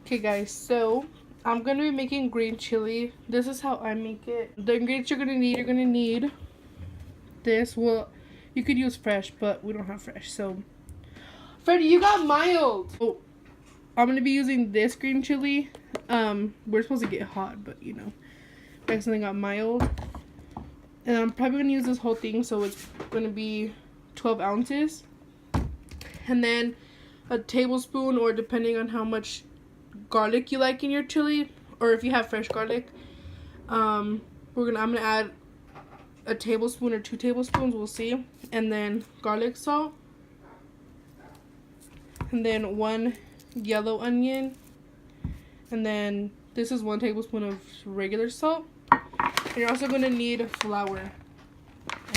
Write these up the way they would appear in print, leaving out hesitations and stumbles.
Okay guys, so I'm gonna be making green chili. This is how I make it. The ingredients you're gonna need this. Well, you could use fresh, but we don't have fresh. So, Freddie, you got mild. Oh, I'm gonna be using this green chili. We're supposed to get hot, but you know, I accidentally got mild. And I'm probably gonna use this whole thing, so it's gonna be 12 ounces. And then a tablespoon, or depending on how much garlic you like in your chili, or if you have fresh garlic, I'm gonna add a tablespoon or 2 tablespoons, we'll see. And then garlic salt, and then 1 yellow onion, and then this is 1 tablespoon of regular salt. And you're also gonna need flour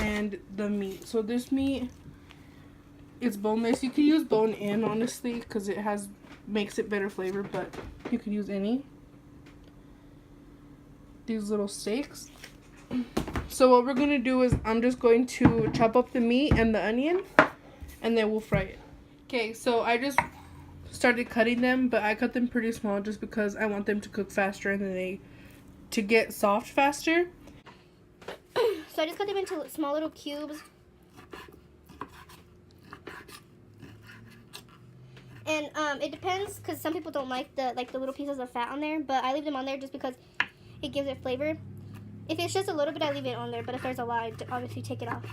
and the meat. So this meat is boneless. You can use bone in, honestly, because it makes it better flavor, but you can use any. These little steaks. So what we're gonna do is I'm just going to chop up the meat and the onion, and then we'll fry it. Okay, so I just started cutting them, but I cut them pretty small just because I want them to cook faster and then to get soft faster. So I just cut them into small little cubes. And it depends, because some people don't like the little pieces of fat on there, but I leave them on there just because it gives it flavor. If it's just a little bit, I leave it on there, but if there's a lot, I obviously take it off.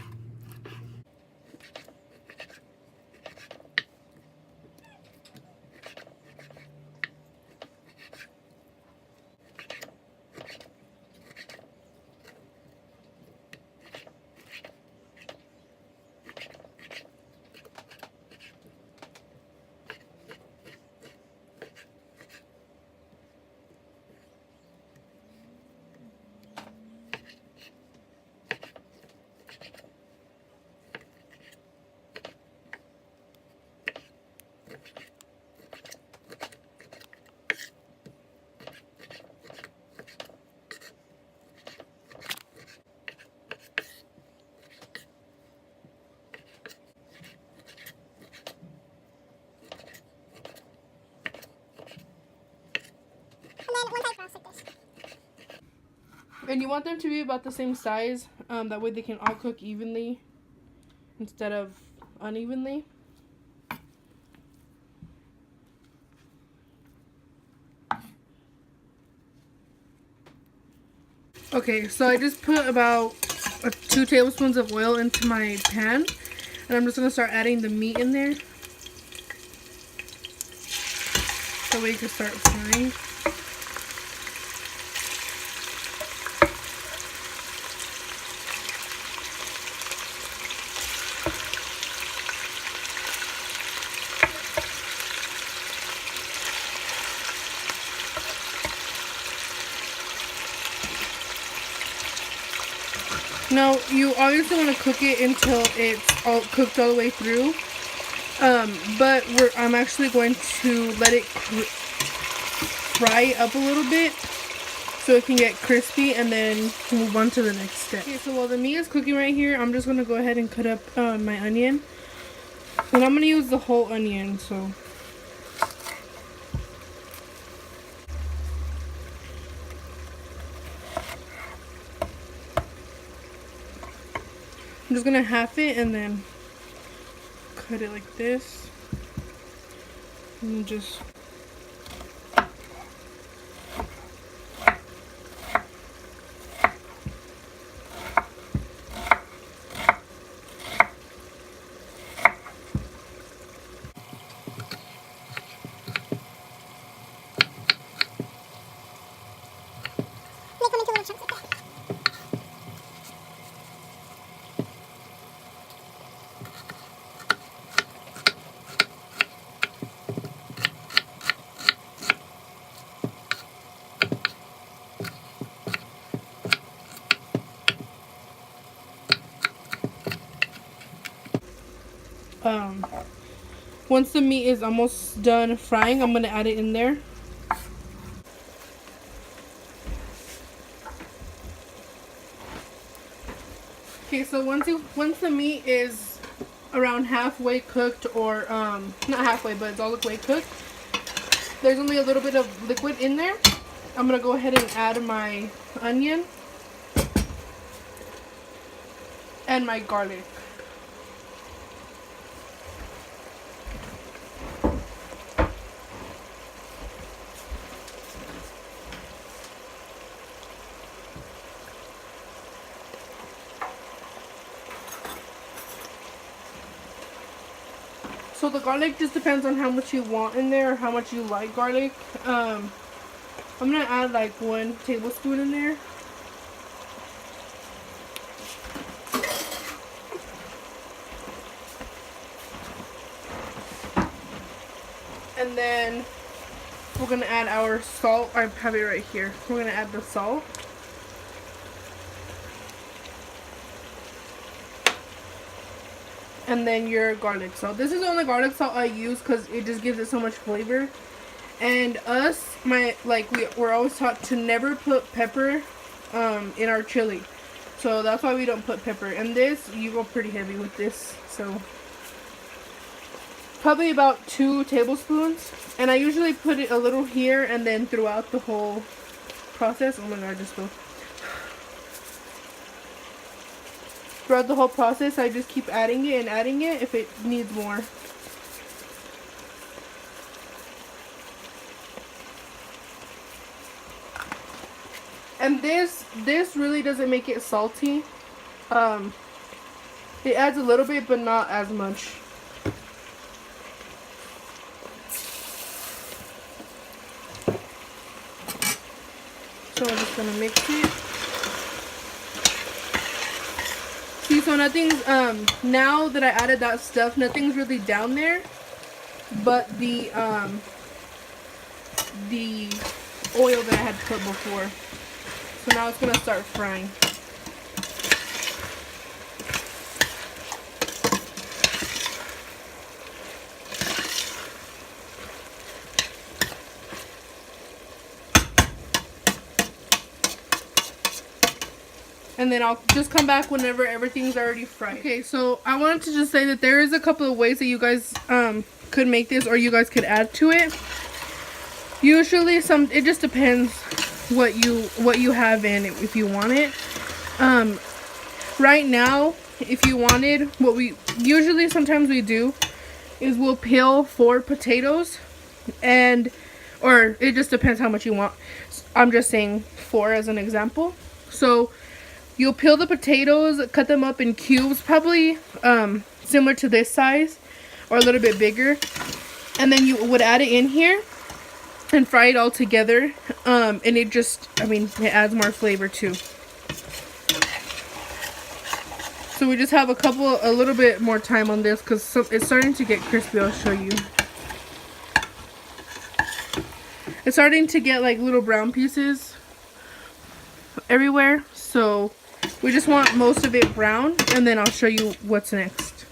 And you want them to be about the same size, that way they can all cook evenly instead of unevenly. Okay, so I just put about 2 tablespoons of oil into my pan, and I'm just going to start adding the meat in there. So we can start frying. Now, you obviously want to cook it until it's all cooked all the way through. But I'm actually going to let it fry up a little bit so it can get crispy, and then move on to the next step. Okay, so while the meat is cooking right here, I'm just going to go ahead and cut up my onion. And I'm going to use the whole onion, so... I'm just going to half it and then cut it like this. And just... Once the meat is almost done frying, I'm gonna add it in there. Okay, so once the meat is around halfway cooked, or not halfway, but it's all the way cooked, there's only a little bit of liquid in there, I'm gonna go ahead and add my onion and my garlic. So the garlic just depends on how much you want in there, or how much you like garlic. I'm gonna add like 1 tablespoon in there. And then we're gonna add our salt. I have it right here. We're gonna add the salt. And then your garlic salt. This is the only garlic salt I use because it just gives it so much flavor. And we're always taught to never put pepper in our chili. So that's why we don't put pepper. And this, you go pretty heavy with this. So probably about 2 tablespoons. And I usually put it a little here and then throughout the whole process. Oh my god, I just spilled. Throughout the whole process, I just keep adding it and adding it if it needs more. And this really doesn't make it salty. It adds a little bit, but not as much. So I'm just gonna mix it. See, so nothing's, now that I added that stuff, nothing's really down there, but the oil that I had put before. So now it's gonna start frying. And then I'll just come back whenever everything's already fried. Okay, so I wanted to just say that there is a couple of ways that you guys could make this, or you guys could add to it. Usually it just depends what you have in it, if you want it. Right now, if you wanted, what we usually sometimes we do is we'll peel 4 potatoes, or it just depends how much you want. I'm just saying 4 as an example. So you'll peel the potatoes, cut them up in cubes, probably similar to this size or a little bit bigger. And then you would add it in here and fry it all together. And it just, it adds more flavor too. So we just have a little bit more time on this because it's starting to get crispy. I'll show you. It's starting to get like little brown pieces everywhere. So we just want most of it brown, and then I'll show you what's next.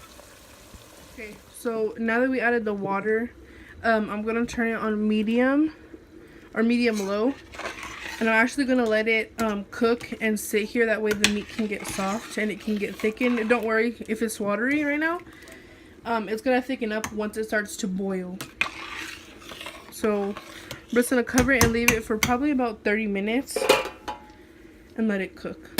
Okay, so now that we added the water, I'm gonna turn it on medium or medium low, and I'm actually gonna let it cook and sit here. That way the meat can get soft and it can get thickened. And don't worry if it's watery right now. It's gonna thicken up once it starts to boil. So I'm just gonna cover it and leave it for probably about 30 minutes and let it cook.